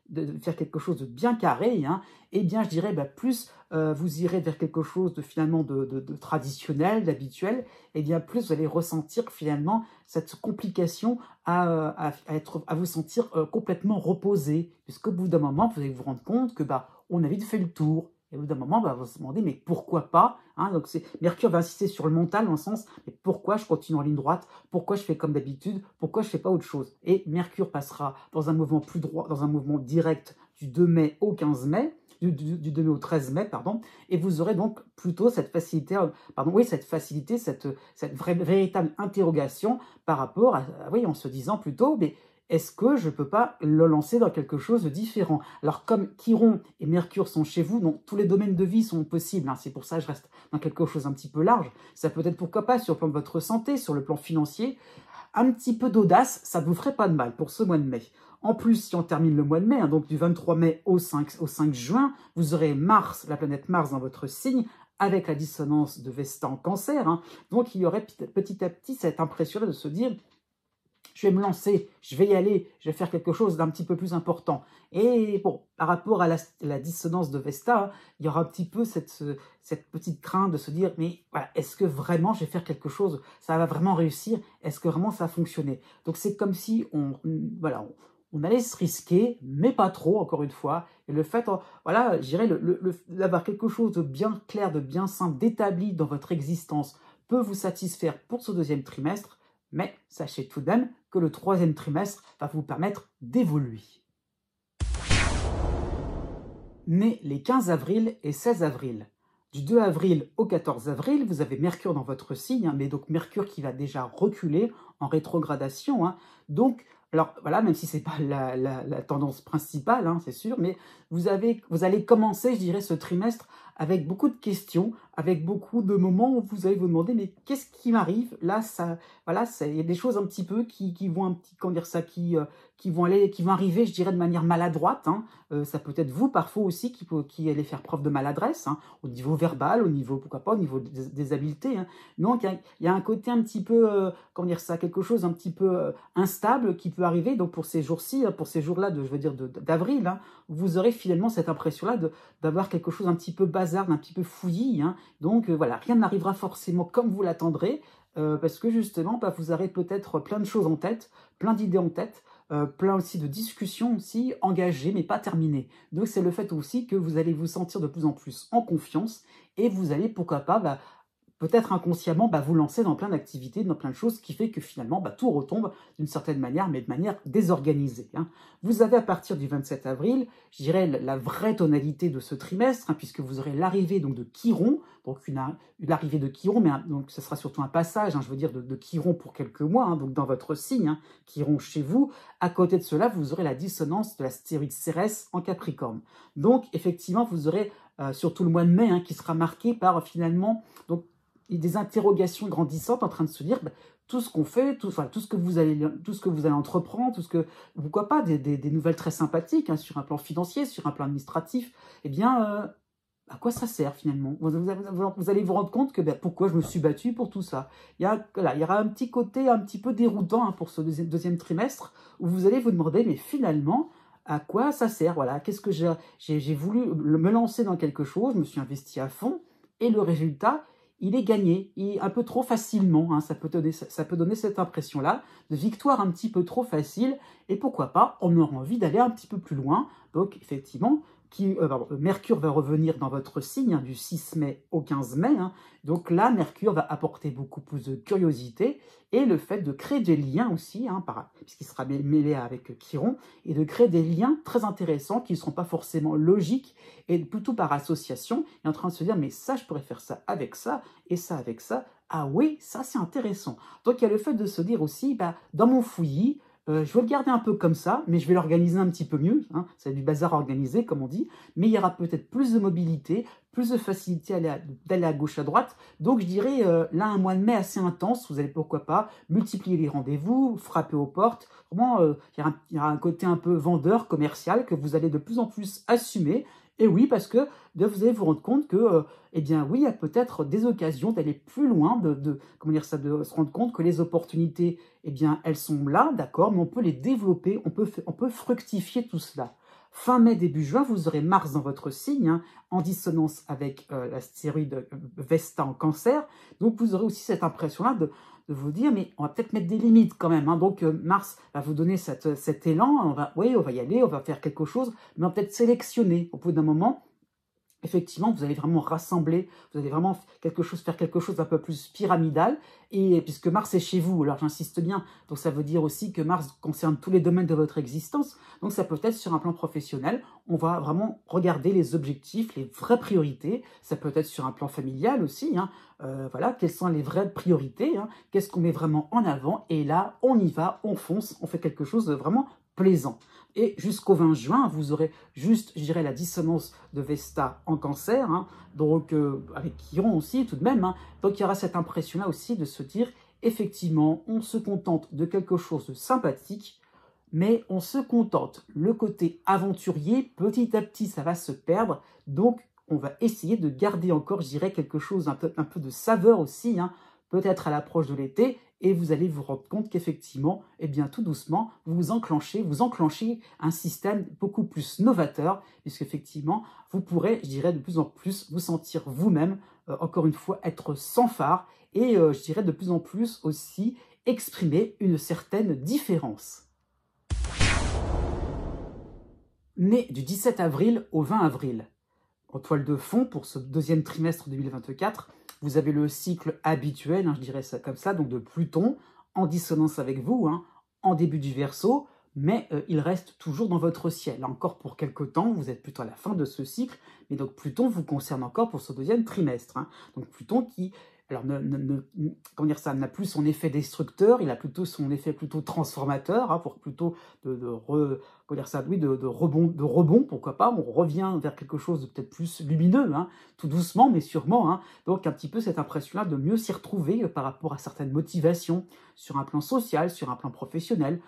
de faire quelque chose de bien carré, hein. Et bien, je dirais, plus vous irez vers quelque chose finalement de traditionnel, d'habituel, et bien plus vous allez ressentir finalement cette complication à vous sentir complètement reposé, puisqu'au bout d'un moment, vous allez vous rendre compte que on a vite fait le tour. Et au bout d'un moment, vous vous demandez, mais pourquoi pas, hein? Donc Mercure va insister sur le mental, dans le sens, mais pourquoi je continue en ligne droite? Pourquoi je fais comme d'habitude? Pourquoi je ne fais pas autre chose? Et Mercure passera dans un mouvement plus droit, dans un mouvement direct du 2 mai au 15 mai, du 2 mai au 13 mai, pardon, et vous aurez donc plutôt cette facilité, cette véritable interrogation par rapport à, oui, en se disant plutôt, mais est-ce que je ne peux pas le lancer dans quelque chose de différent? Alors, comme Chiron et Mercure sont chez vous, donc tous les domaines de vie sont possibles, hein. C'est pour ça que je reste dans quelque chose un petit peu large. Ça peut être, pourquoi pas, sur le plan de votre santé, sur le plan financier. Un petit peu d'audace, ça ne vous ferait pas de mal pour ce mois de mai. En plus, si on termine le mois de mai, hein, donc du 23 mai au 5 juin, vous aurez Mars, la planète Mars dans votre signe, avec la dissonance de Vesta en Cancer, hein. Donc, il y aurait petit à petit cette impression de se dire, je vais me lancer, je vais y aller, je vais faire quelque chose d'un petit peu plus important. Et bon, par rapport à la dissonance de Vesta, hein, il y aura un petit peu cette petite crainte de se dire, mais voilà, est-ce que vraiment je vais faire quelque chose? Ça va vraiment réussir? Est-ce que vraiment ça va fonctionner? Donc c'est comme si on allait se risquer, mais pas trop, encore une fois. Et le fait, voilà, je dirais, d'avoir quelque chose de bien clair, de bien simple, d'établi dans votre existence peut vous satisfaire pour ce deuxième trimestre. Mais sachez tout de même que le troisième trimestre va vous permettre d'évoluer. Nés les 15 avril et 16 avril. Du 2 avril au 14 avril, vous avez Mercure dans votre signe, hein, mais donc Mercure qui va déjà reculer en rétrogradation, hein. Donc, alors voilà, même si ce n'est pas la tendance principale, hein, c'est sûr, mais vous allez commencer, je dirais, ce trimestre avec beaucoup de questions, avec beaucoup de moments où vous allez vous demander, mais qu'est-ce qui m'arrive? Là, il y a des choses un petit peu qui vont qui vont arriver, je dirais, de manière maladroite, hein. Ça peut être vous, parfois aussi, qui allez faire preuve de maladresse, hein, au niveau verbal, au niveau, pourquoi pas, au niveau des habiletés, hein. Donc, il y a un côté un petit peu, quelque chose un petit peu instable qui peut arriver. Donc, pour ces jours-ci, pour ces jours-là, d'avril, hein, vous aurez finalement cette impression-là d'avoir quelque chose un petit peu bazar, un petit peu fouillis, hein. Donc, voilà, rien n'arrivera forcément comme vous l'attendrez, parce que justement, vous aurez peut-être plein de choses en tête, plein d'idées en tête, plein aussi de discussions aussi engagées, mais pas terminées. Donc c'est le fait aussi que vous allez vous sentir de plus en plus en confiance et vous allez, pourquoi pas, peut-être inconsciemment, vous lancer dans plein d'activités, dans plein de choses, qui fait que finalement, tout retombe d'une certaine manière, mais de manière désorganisée. Vous avez à partir du 27 avril, je dirais, la vraie tonalité de ce trimestre, puisque vous aurez l'arrivée de Chiron, donc l'arrivée de Chiron, mais donc ce sera surtout un passage, je veux dire, de Chiron pour quelques mois, donc dans votre signe, Chiron chez vous. À côté de cela, vous aurez la dissonance de l'astéroïde Cérès en Capricorne. Donc, effectivement, vous aurez surtout le mois de mai, qui sera marqué par finalement des interrogations grandissantes en train de se dire tout ce qu'on fait, tout ce que vous allez entreprendre, pourquoi pas des nouvelles très sympathiques sur un plan financier, sur un plan administratif, à quoi ça sert finalement? Vous allez vous rendre compte que pourquoi je me suis battu pour tout ça. Il y aura un petit côté un petit peu déroutant pour ce deuxième trimestre où vous allez vous demander mais finalement à quoi ça sert? Voilà, qu'est-ce que j'ai voulu me lancer dans quelque chose, je me suis investi à fond et le résultat il est gagné, un peu trop facilement, ça peut donner cette impression-là, de victoire un petit peu trop facile, et pourquoi pas, on aura envie d'aller un petit peu plus loin. Donc effectivement, Mercure va revenir dans votre signe du 6 mai au 15 mai, donc là, Mercure va apporter beaucoup plus de curiosité, et le fait de créer des liens aussi, puisqu'il sera mêlé avec Chiron, et de créer des liens très intéressants qui ne seront pas forcément logiques, et plutôt par association, et en train de se dire, mais ça, je pourrais faire ça avec ça, et ça avec ça, ah oui, ça c'est intéressant. Donc il y a le fait de se dire aussi, dans mon fouillis, je vais le garder un peu comme ça, mais je vais l'organiser un petit peu mieux. C'est du bazar organisé, comme on dit. Mais il y aura peut-être plus de mobilité, plus de facilité d'aller à gauche, à droite. Donc, je dirais, là, un mois de mai assez intense. Vous allez, pourquoi pas, multiplier les rendez-vous, frapper aux portes. Vraiment, il y aura un côté un peu vendeur, commercial, que vous allez de plus en plus assumer. Et oui, parce que vous allez vous rendre compte que, oui, il y a peut-être des occasions d'aller plus loin, de se rendre compte que les opportunités, elles sont là, d'accord, mais on peut les développer, on peut fructifier tout cela. Fin mai, début juin, vous aurez Mars dans votre signe, en dissonance avec l'astéroïde Vesta en Cancer. Donc, vous aurez aussi cette impression-là de vous dire, mais on va peut-être mettre des limites quand même. Donc, Mars va vous donner cet élan. On va y aller, on va faire quelque chose, mais on va peut-être sélectionner au bout d'un moment. Effectivement, vous allez vraiment rassembler, vous allez vraiment faire quelque chose d'un peu plus pyramidal, et puisque Mars est chez vous, alors j'insiste bien, donc ça veut dire aussi que Mars concerne tous les domaines de votre existence, donc ça peut être sur un plan professionnel, on va vraiment regarder les objectifs, les vraies priorités, ça peut être sur un plan familial aussi, voilà, quelles sont les vraies priorités, qu'est-ce qu'on met vraiment en avant, et là, on y va, on fonce, on fait quelque chose de vraiment plaisant. Et jusqu'au 20 juin, vous aurez juste, je dirais, la dissonance de Vesta en Cancer, donc avec Chiron aussi tout de même. Donc il y aura cette impression-là aussi de se dire, effectivement, on se contente de quelque chose de sympathique, mais on se contente. Le côté aventurier, petit à petit, ça va se perdre. Donc on va essayer de garder encore, je dirais, quelque chose, un peu de saveur aussi, peut-être à l'approche de l'été, et vous allez vous rendre compte qu'effectivement, tout doucement, vous enclenchez un système beaucoup plus novateur, puisqu'effectivement, vous pourrez, je dirais, de plus en plus vous sentir vous-même, encore une fois, être sans phare, et je dirais de plus en plus aussi exprimer une certaine différence. Né du 17 avril au 20 avril, en toile de fond pour ce deuxième trimestre 2024, vous avez le cycle habituel, je dirais ça comme ça, donc de Pluton, en dissonance avec vous, en début du Verseau, mais il reste toujours dans votre ciel. Encore pour quelques temps, vous êtes plutôt à la fin de ce cycle, mais donc Pluton vous concerne encore pour ce deuxième trimestre. Donc Pluton qui, alors, n'a plus son effet destructeur, il a plutôt son effet plutôt transformateur, pour plutôt de rebond, pourquoi pas, on revient vers quelque chose de peut-être plus lumineux, tout doucement, mais sûrement. Donc, un petit peu cette impression-là de mieux s'y retrouver par rapport à certaines motivations, sur un plan social, sur un plan professionnel,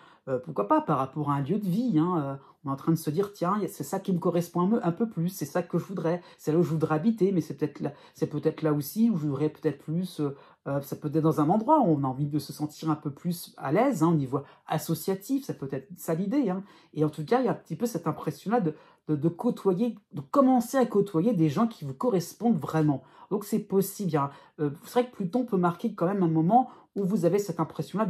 pourquoi pas par rapport à un lieu de vie. On est en train de se dire, tiens, c'est ça qui me correspond un peu plus, c'est ça que je voudrais, c'est là où je voudrais habiter, mais c'est peut-être là aussi où je voudrais peut-être plus, ça peut être dans un endroit où on a envie de se sentir un peu plus à l'aise, au niveau associatif, ça peut être ça l'idée. Et en tout cas, il y a un petit peu cette impression-là de côtoyer, de commencer à côtoyer des gens qui vous correspondent vraiment. Donc c'est possible. C'est vrai que Pluton peut marquer quand même un moment où vous avez cette impression-là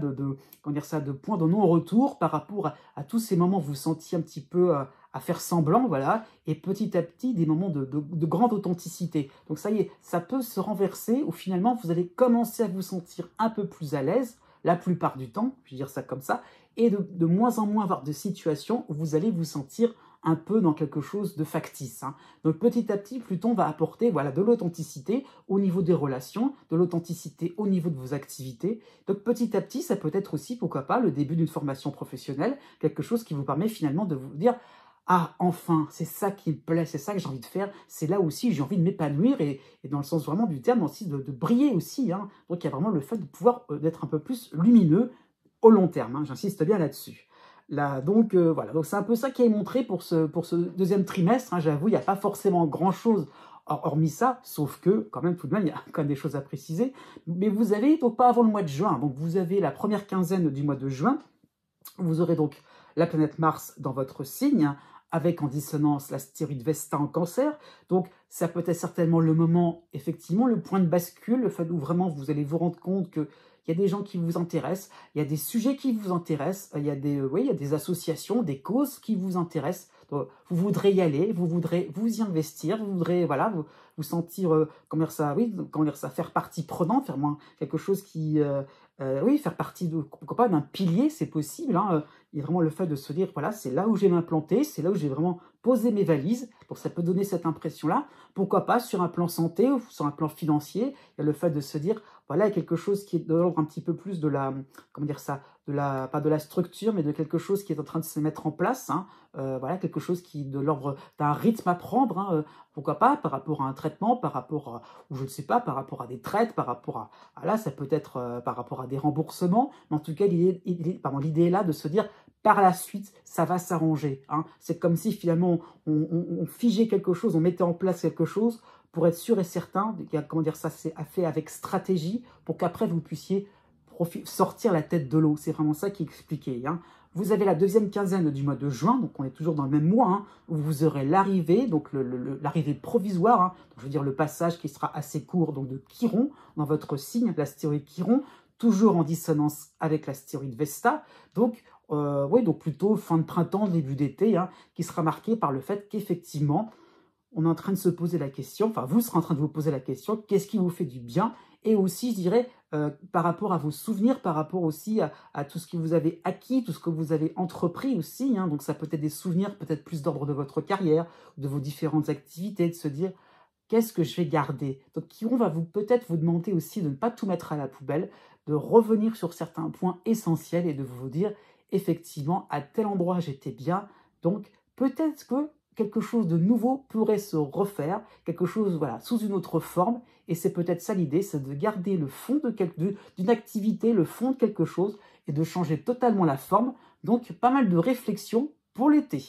comment dire ça, de point de non-retour par rapport à tous ces moments où vous vous sentiez un petit peu à faire semblant, voilà, et petit à petit des moments de grande authenticité. Donc ça y est, ça peut se renverser où finalement vous allez commencer à vous sentir un peu plus à l'aise, la plupart du temps, je vais dire ça comme ça, et de moins en moins avoir de situations où vous allez vous sentir un peu dans quelque chose de factice. Donc petit à petit, Pluton va apporter voilà, de l'authenticité au niveau des relations, de l'authenticité au niveau de vos activités. Donc petit à petit, ça peut être aussi, pourquoi pas, le début d'une formation professionnelle, quelque chose qui vous permet finalement de vous dire « Ah, enfin, c'est ça qui me plaît, c'est ça que j'ai envie de faire, c'est là aussi j'ai envie de m'épanouir et dans le sens vraiment du terme aussi de briller aussi. » Donc il y a vraiment le fait de pouvoir d'être un peu plus lumineux au long terme, j'insiste bien là-dessus. Donc voilà, donc c'est un peu ça qui est montré pour ce deuxième trimestre. J'avoue, il n'y a pas forcément grand-chose hormis ça, sauf que quand même tout de même, il y a quand même des choses à préciser. Mais vous avez, donc pas avant le mois de juin, donc vous avez la première quinzaine du mois de juin, vous aurez donc la planète Mars dans votre signe, avec en dissonance l'astéroïde Vesta en Cancer. Donc ça peut être certainement le moment, effectivement, le point de bascule, le fait où vraiment vous allez vous rendre compte que il y a des gens qui vous intéressent, il y a des sujets qui vous intéressent, il y a des associations, des causes qui vous intéressent. Donc, vous voudrez y aller, vous voudrez vous y investir, vous voudrez voilà, vous sentir, comment dire ça, faire partie prenante, faire quelque chose qui... faire partie pourquoi pas, d'un pilier, c'est possible. Il y a vraiment le fait de se dire, voilà, c'est là où j'ai m'implanter, c'est là où j'ai vraiment posé mes valises. Donc ça peut donner cette impression-là. Pourquoi pas sur un plan santé ou sur un plan financier, il y a le fait de se dire, voilà, il y a quelque chose qui est de l'ordre un petit peu plus de la, comment dire ça, pas de la structure, mais de quelque chose qui est en train de se mettre en place. Voilà, quelque chose qui est de l'ordre d'un rythme à prendre. Pourquoi pas, par rapport à un traitement, par rapport à, ou je ne sais pas, par rapport à des traites, par rapport à là, ça peut être par rapport à des remboursements, mais en tout cas, l'idée est là de se dire, par la suite, ça va s'arranger. C'est comme si finalement, on figeait quelque chose, on mettait en place quelque chose pour être sûr et certain, comment dire ça, c'est fait avec stratégie, pour qu'après, vous puissiez sortir la tête de l'eau. C'est vraiment ça qui est expliqué. Vous avez la deuxième quinzaine du mois de juin, donc on est toujours dans le même mois, où vous aurez l'arrivée, donc l'arrivée provisoire, donc je veux dire le passage qui sera assez court, donc de Chiron, dans votre signe, l'astéroïde Chiron, toujours en dissonance avec l'astéroïde Vesta, donc donc plutôt fin de printemps, début d'été, qui sera marqué par le fait qu'effectivement, on est en train de se poser la question, enfin vous serez en train de vous poser la question, qu'est-ce qui vous fait du bien? Et aussi, je dirais, par rapport à vos souvenirs, par rapport aussi à tout ce que vous avez acquis, tout ce que vous avez entrepris aussi. Donc ça peut être des souvenirs peut-être plus d'ordre de votre carrière, de vos différentes activités, de se dire, qu'est-ce que je vais garder? Donc Chiron va peut-être vous demander aussi de ne pas tout mettre à la poubelle, de revenir sur certains points essentiels et de vous dire, effectivement, à tel endroit j'étais bien, donc peut-être que quelque chose de nouveau pourrait se refaire, quelque chose voilà, sous une autre forme, et c'est peut-être ça l'idée, c'est de garder le fond d'une activité, le fond de quelque chose, et de changer totalement la forme. Donc pas mal de réflexions pour l'été.